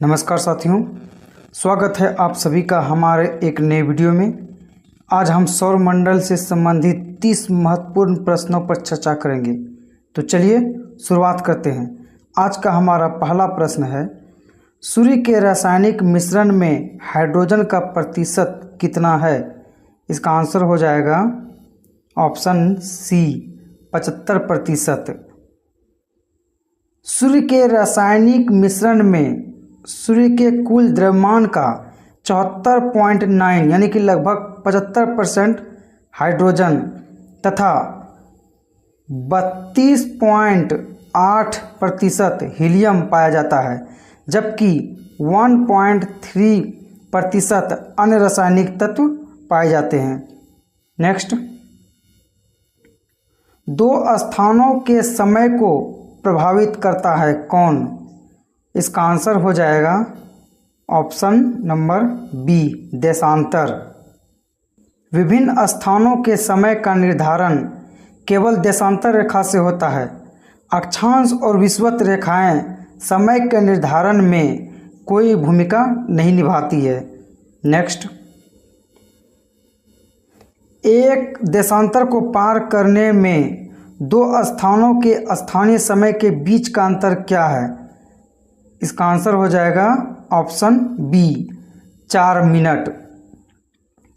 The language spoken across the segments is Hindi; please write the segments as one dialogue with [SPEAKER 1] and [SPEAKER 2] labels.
[SPEAKER 1] नमस्कार साथियों, स्वागत है आप सभी का हमारे एक नए वीडियो में। आज हम सौरमंडल से संबंधित 30 महत्वपूर्ण प्रश्नों पर चर्चा करेंगे। तो चलिए शुरुआत करते हैं। आज का हमारा पहला प्रश्न है, सूर्य के रासायनिक मिश्रण में हाइड्रोजन का प्रतिशत कितना है? इसका आंसर हो जाएगा ऑप्शन सी 75%। सूर्य के रासायनिक मिश्रण में सूर्य के कुल द्रव्यमान का 74.9 यानी कि लगभग 75% हाइड्रोजन तथा 32.8% हीलियम पाया जाता है, जबकि 1.3% अन्य रासायनिक तत्व पाए जाते हैं। नेक्स्ट, दो स्थानों के समय को प्रभावित करता है कौन? इसका आंसर हो जाएगा ऑप्शन नंबर बी देशांतर। विभिन्न स्थानों के समय का निर्धारण केवल देशांतर रेखा से होता है। अक्षांश और विषुवत रेखाएं समय के निर्धारण में कोई भूमिका नहीं निभाती है। नेक्स्ट, एक देशांतर को पार करने में दो स्थानों के स्थानीय समय के बीच का अंतर क्या है? इसका आंसर हो जाएगा ऑप्शन बी 4 मिनट।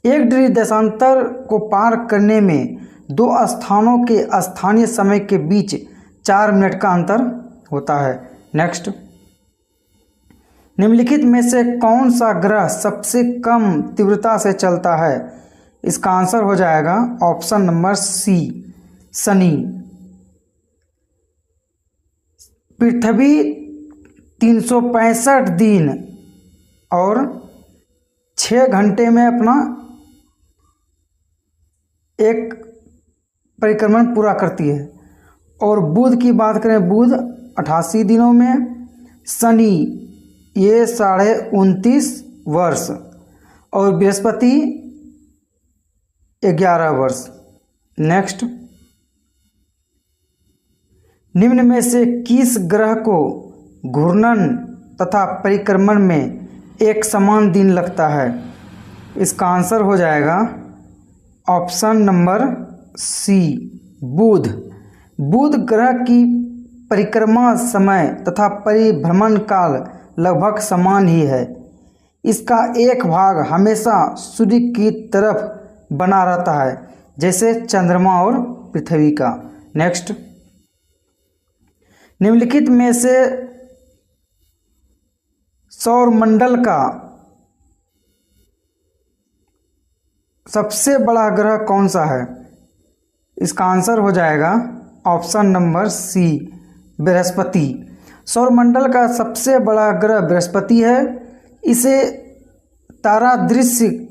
[SPEAKER 1] एक डिग्री देशांतर को पार करने में दो स्थानों के स्थानीय समय के बीच 4 मिनट का अंतर होता है। नेक्स्ट, निम्नलिखित में से कौन सा ग्रह सबसे कम तीव्रता से चलता है? इसका आंसर हो जाएगा ऑप्शन नंबर सी शनि। पृथ्वी 365 दिन और 6 घंटे में अपना एक परिक्रमण पूरा करती है। और बुध की बात करें, बुध 88 दिनों में, शनि ये 29.5 वर्ष और बृहस्पति 11 वर्ष। नेक्स्ट, निम्न में से किस ग्रह को घूर्णन तथा परिक्रमण में एक समान दिन लगता है? इसका आंसर हो जाएगा ऑप्शन नंबर सी बुध। बुध ग्रह की परिक्रमा समय तथा परिभ्रमण काल लगभग समान ही है। इसका एक भाग हमेशा सूर्य की तरफ बना रहता है, जैसे चंद्रमा और पृथ्वी का। नेक्स्ट, निम्नलिखित में से सौरमंडल का सबसे बड़ा ग्रह कौन सा है? इसका आंसर हो जाएगा ऑप्शन नंबर सी बृहस्पति। सौरमंडल का सबसे बड़ा ग्रह बृहस्पति है। इसे तारा दृश्य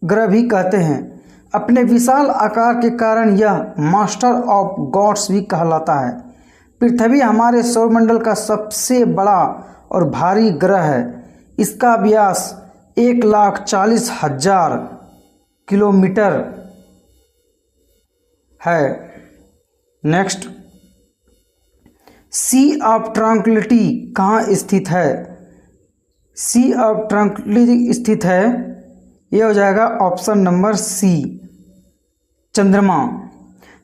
[SPEAKER 1] ग्रह भी कहते हैं। अपने विशाल आकार के कारण यह मास्टर ऑफ गॉड्स भी कहलाता है। पृथ्वी हमारे सौरमंडल का सबसे बड़ा और भारी ग्रह है। इसका व्यास 1,40,000 किलोमीटर है। नेक्स्ट, सी ऑफ ट्रैंक्विलिटी कहाँ स्थित है? सी ऑफ ट्रैंक्विलिटी स्थित है, यह हो जाएगा ऑप्शन नंबर सी चंद्रमा।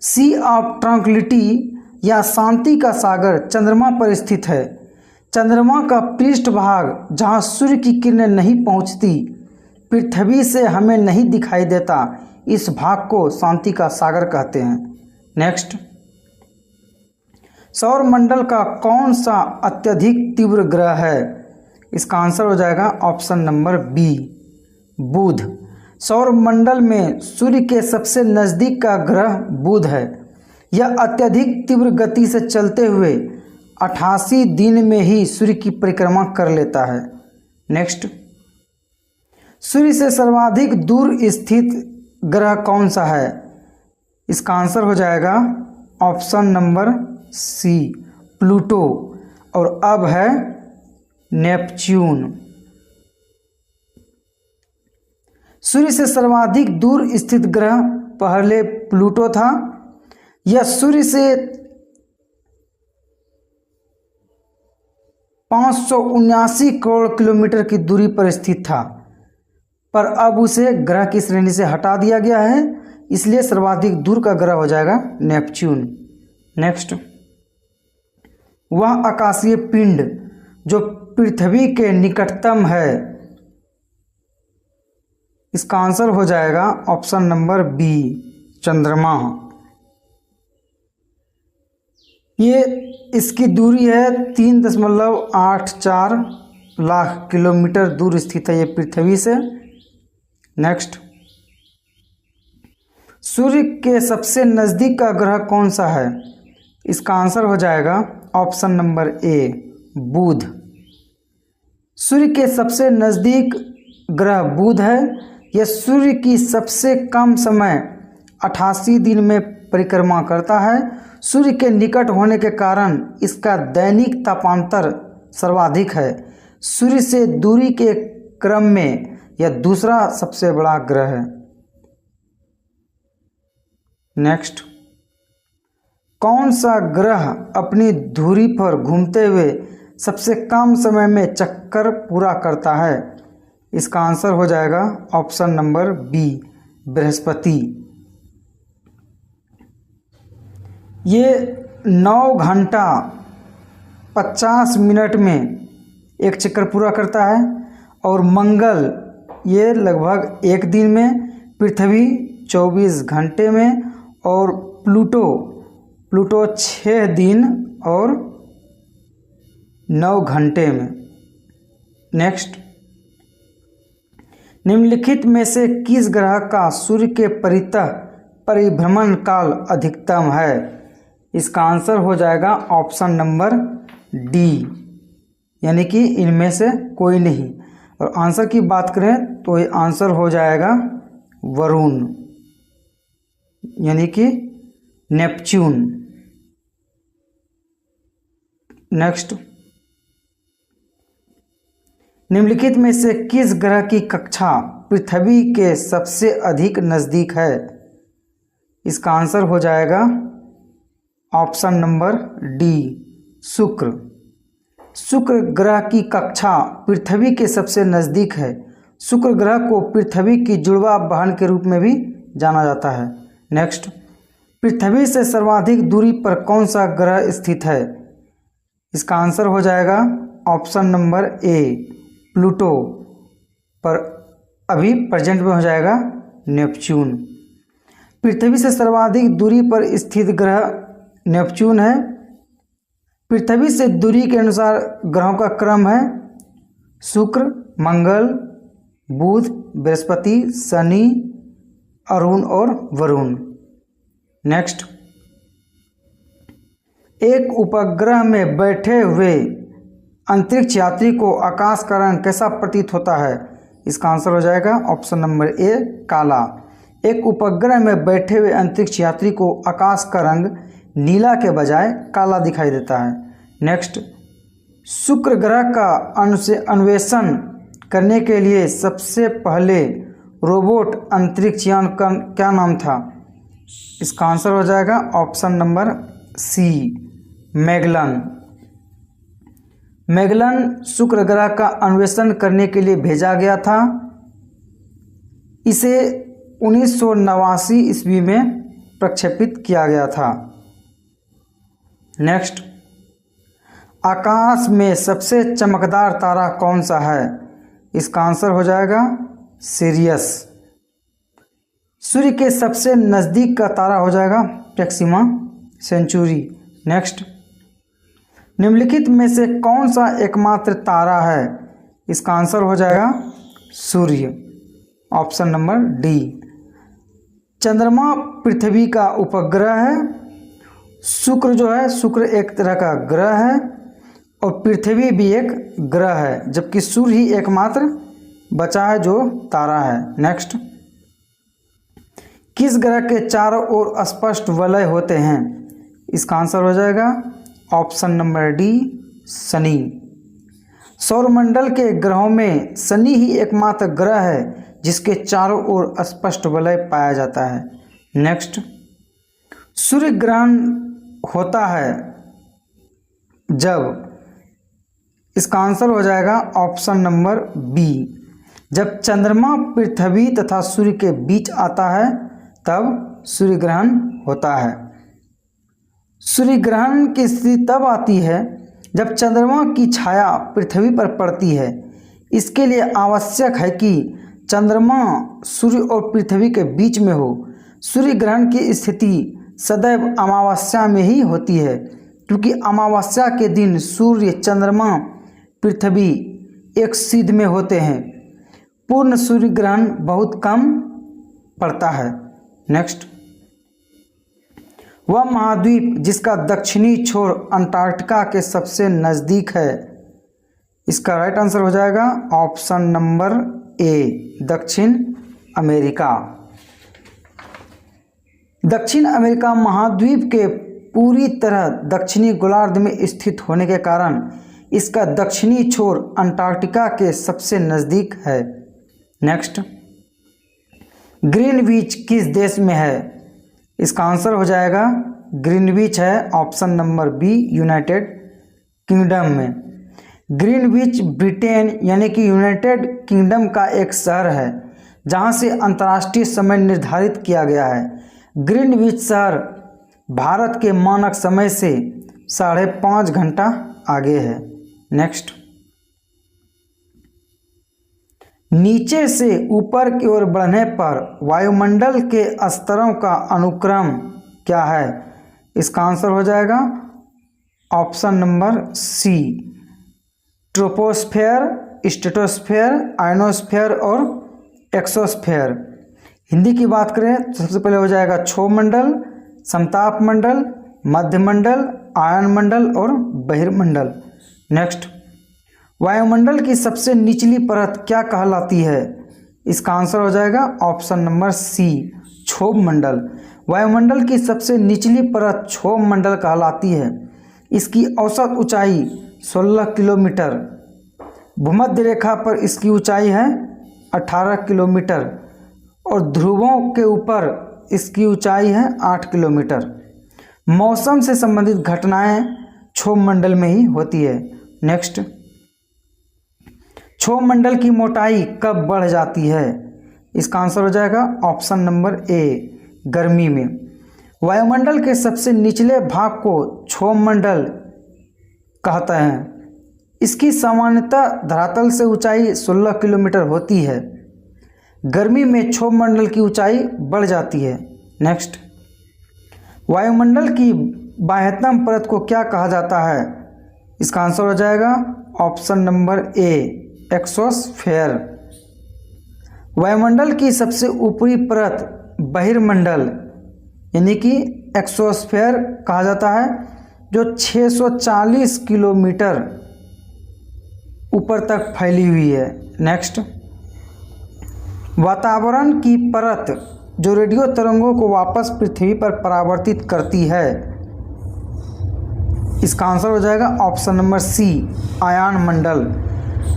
[SPEAKER 1] सी ऑफ ट्रैंक्विलिटी या शांति का सागर चंद्रमा पर स्थित है। चंद्रमा का पृष्ठभाग जहाँ सूर्य की किरणें नहीं पहुँचती, पृथ्वी से हमें नहीं दिखाई देता, इस भाग को शांति का सागर कहते हैं। नेक्स्ट, सौरमंडल का कौन सा अत्यधिक तीव्र ग्रह है? इसका आंसर हो जाएगा ऑप्शन नंबर बी बुध। सौरमंडल में सूर्य के सबसे नज़दीक का ग्रह बुध है। यह अत्यधिक तीव्र गति से चलते हुए 88 दिन में ही सूर्य की परिक्रमा कर लेता है। नेक्स्ट, सूर्य से सर्वाधिक दूर स्थित ग्रह कौन सा है? इसका आंसर हो जाएगा ऑप्शन नंबर सी प्लूटो। और अब है नेपच्यून। सूर्य से सर्वाधिक दूर स्थित ग्रह पहले प्लूटो था। यह सूर्य से 579 करोड़ किलोमीटर की दूरी पर स्थित था, पर अब उसे ग्रह की श्रेणी से हटा दिया गया है, इसलिए सर्वाधिक दूर का ग्रह हो जाएगा नेपच्यून। नेक्स्ट, वह आकाशीय पिंड जो पृथ्वी के निकटतम है, इसका आंसर हो जाएगा ऑप्शन नंबर बी, चंद्रमा। ये इसकी दूरी है 3.84 लाख किलोमीटर दूर स्थित है ये पृथ्वी से। नेक्स्ट, सूर्य के सबसे नज़दीक का ग्रह कौन सा है? इसका आंसर हो जाएगा ऑप्शन नंबर ए, बुध। सूर्य के सबसे नज़दीक ग्रह बुध है। यह सूर्य की सबसे कम समय 88 दिन में परिक्रमा करता है। सूर्य के निकट होने के कारण इसका दैनिक तापांतर सर्वाधिक है। सूर्य से दूरी के क्रम में यह दूसरा सबसे बड़ा ग्रह है। नेक्स्ट, कौन सा ग्रह अपनी धुरी पर घूमते हुए सबसे कम समय में चक्कर पूरा करता है? इसका आंसर हो जाएगा ऑप्शन नंबर बी, बृहस्पति। ये 9 घंटा 50 मिनट में एक चक्कर पूरा करता है। और मंगल ये लगभग 1 दिन में, पृथ्वी 24 घंटे में, और प्लूटो 6 दिन और 9 घंटे में। नेक्स्ट, निम्नलिखित में से किस ग्रह का सूर्य के परितः परिभ्रमण काल अधिकतम है? इसका आंसर हो जाएगा ऑप्शन नंबर डी, यानी कि इनमें से कोई नहीं। और आंसर की बात करें तो ये आंसर हो जाएगा वरुण, यानी कि नेपच्यून। नेक्स्ट, निम्नलिखित में से किस ग्रह की कक्षा पृथ्वी के सबसे अधिक नज़दीक है? इसका आंसर हो जाएगा ऑप्शन नंबर डी, शुक्र। शुक्र ग्रह की कक्षा पृथ्वी के सबसे नज़दीक है। शुक्र ग्रह को पृथ्वी की जुड़वा बहन के रूप में भी जाना जाता है। नेक्स्ट, पृथ्वी से सर्वाधिक दूरी पर कौन सा ग्रह स्थित है? इसका आंसर हो जाएगा ऑप्शन नंबर ए, प्लूटो। पर अभी प्रेजेंट में हो जाएगा नेपच्यून। पृथ्वी से सर्वाधिक दूरी पर स्थित ग्रह नेपच्यून है। पृथ्वी से दूरी के अनुसार ग्रहों का क्रम है शुक्र, मंगल, बुध, बृहस्पति, शनि, अरुण और वरुण। नेक्स्ट, एक उपग्रह में बैठे हुए अंतरिक्ष यात्री को आकाश का रंग कैसा प्रतीत होता है? इसका आंसर हो जाएगा ऑप्शन नंबर ए, काला। एक उपग्रह में बैठे हुए अंतरिक्ष यात्री को आकाश का रंग नीला के बजाय काला दिखाई देता है। नेक्स्ट, शुक्र ग्रह का अन्वेषण करने के लिए सबसे पहले रोबोट अंतरिक्ष यान का क्या नाम था? इसका आंसर हो जाएगा option number C, Magellan. Magellan शुक्र ग्रह का अन्वेषण करने के लिए भेजा गया था। इसे 1989 ईस्वी में प्रक्षेपित किया गया था। नेक्स्ट, आकाश में सबसे चमकदार तारा कौन सा है? इसका आंसर हो जाएगा सिरियस। सूर्य के सबसे नज़दीक का तारा हो जाएगा प्रोक्सिमा सेंचुरी। नेक्स्ट, निम्नलिखित में से कौन सा एकमात्र तारा है? इसका आंसर हो जाएगा सूर्य, ऑप्शन नंबर डी। चंद्रमा पृथ्वी का उपग्रह है। शुक्र जो है, शुक्र एक तरह का ग्रह है और पृथ्वी भी एक ग्रह है, जबकि सूर्य ही एकमात्र बचा है जो तारा है। नेक्स्ट, किस ग्रह के चारों ओर स्पष्ट वलय होते हैं? इसका आंसर हो जाएगा ऑप्शन नंबर डी, शनि। सौरमंडल के ग्रहों में शनि ही एकमात्र ग्रह है जिसके चारों ओर स्पष्ट वलय पाया जाता है। नेक्स्ट, सूर्य ग्रहण होता है जब इसका आंसर हो जाएगा ऑप्शन नंबर बी। जब चंद्रमा पृथ्वी तथा सूर्य के बीच आता है तब सूर्य ग्रहण होता है। सूर्य ग्रहण की स्थिति तब आती है जब चंद्रमा की छाया पृथ्वी पर पड़ती है। इसके लिए आवश्यक है कि चंद्रमा सूर्य और पृथ्वी के बीच में हो। सूर्य ग्रहण की स्थिति सदैव अमावस्या में ही होती है, क्योंकि अमावस्या के दिन सूर्य, चंद्रमा, पृथ्वी एक सीध में होते हैं। पूर्ण सूर्य ग्रहण बहुत कम पड़ता है। नेक्स्ट, वह महाद्वीप जिसका दक्षिणी छोर अंटार्कटिका के सबसे नज़दीक है। इसका राइट आंसर हो जाएगा ऑप्शन नंबर ए, दक्षिण अमेरिका। दक्षिण अमेरिका महाद्वीप के पूरी तरह दक्षिणी गोलार्ध में स्थित होने के कारण इसका दक्षिणी छोर अंटार्कटिका के सबसे नज़दीक है। नेक्स्ट, ग्रीनविच किस देश में है? इसका आंसर हो जाएगा ग्रीनविच है option number B, United Kingdom में। ग्रीनविच ब्रिटेन यानी कि यूनाइटेड किंगडम का एक शहर है जहां से अंतर्राष्ट्रीय समय निर्धारित किया गया है। ग्रीनविच शहर भारत के मानक समय से 5.5 घंटा आगे है। नेक्स्ट, नीचे से ऊपर की ओर बढ़ने पर वायुमंडल के स्तरों का अनुक्रम क्या है? इसका आंसर हो जाएगा option number C, troposphere, stratosphere, ionosphere और एक्सोस्फेयर। हिंदी की बात करें तो सबसे पहले हो जाएगा क्षोभ मंडल, समताप मंडल, मध्यमंडल, आयन मंडल और बहिर्मंडल। नेक्स्ट, वायुमंडल की सबसे निचली परत क्या कहलाती है? इसका आंसर हो जाएगा ऑप्शन नंबर सी, क्षोभ मंडल। वायुमंडल की सबसे निचली परत क्षोभ मंडल कहलाती है। इसकी औसत ऊंचाई 16 किलोमीटर, भूमध्य रेखा पर इसकी ऊंचाई है 18 किलोमीटर और ध्रुवों के ऊपर इसकी ऊंचाई है 8 किलोमीटर। मौसम से संबंधित घटनाएं क्षोभ मंडल में ही होती है। नेक्स्ट, क्षोभ मंडल की मोटाई कब बढ़ जाती है? इसका आंसर हो जाएगा ऑप्शन नंबर ए, गर्मी में। वायुमंडल के सबसे निचले भाग को क्षोभ मंडल कहते हैं। इसकी सामान्यतः धरातल से ऊंचाई 16 किलोमीटर होती है। गर्मी में क्षोभ मंडल की ऊंचाई बढ़ जाती है। नेक्स्ट, वायुमंडल की बाह्यतम परत को क्या कहा जाता है? इसका आंसर हो जाएगा ऑप्शन नंबर ए, एक्सोस्फेयर। वायुमंडल की सबसे ऊपरी परत बहिर्मंडल यानी कि एक्सोस्फेयर कहा जाता है, जो 640 किलोमीटर ऊपर तक फैली हुई है। नेक्स्ट, वातावरण की परत जो रेडियो तरंगों को वापस पृथ्वी पर परावर्तित करती है। इसका आंसर हो जाएगा ऑप्शन नंबर सी, आयन मंडल।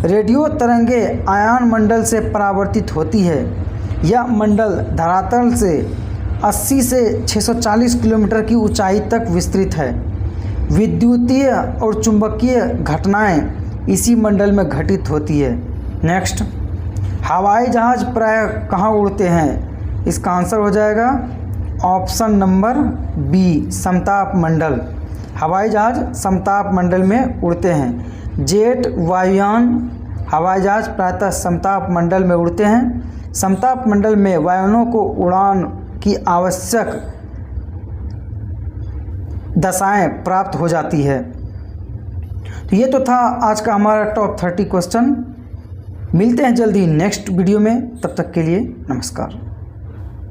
[SPEAKER 1] रेडियो तरंगे आयन मंडल से परावर्तित होती है। यह मंडल धरातल से 80 से 640 किलोमीटर की ऊंचाई तक विस्तृत है। विद्युतीय और चुंबकीय घटनाएं इसी मंडल में घटित होती है। नेक्स्ट, हवाई जहाज प्रायः कहाँ उड़ते हैं? इसका आंसर हो जाएगा ऑप्शन नंबर बी, समताप मंडल। हवाई जहाज समताप मंडल में उड़ते हैं। जेट, वायुयान, हवाई जहाज प्रायतः समताप मंडल में उड़ते हैं। समताप मंडल में वायुयानों को उड़ान की आवश्यक दशाएं प्राप्त हो जाती है। तो ये तो था आज का हमारा टॉप 30 क्वेश्चन। मिलते हैं जल्दी नेक्स्ट वीडियो में, तब तक के लिए नमस्कार।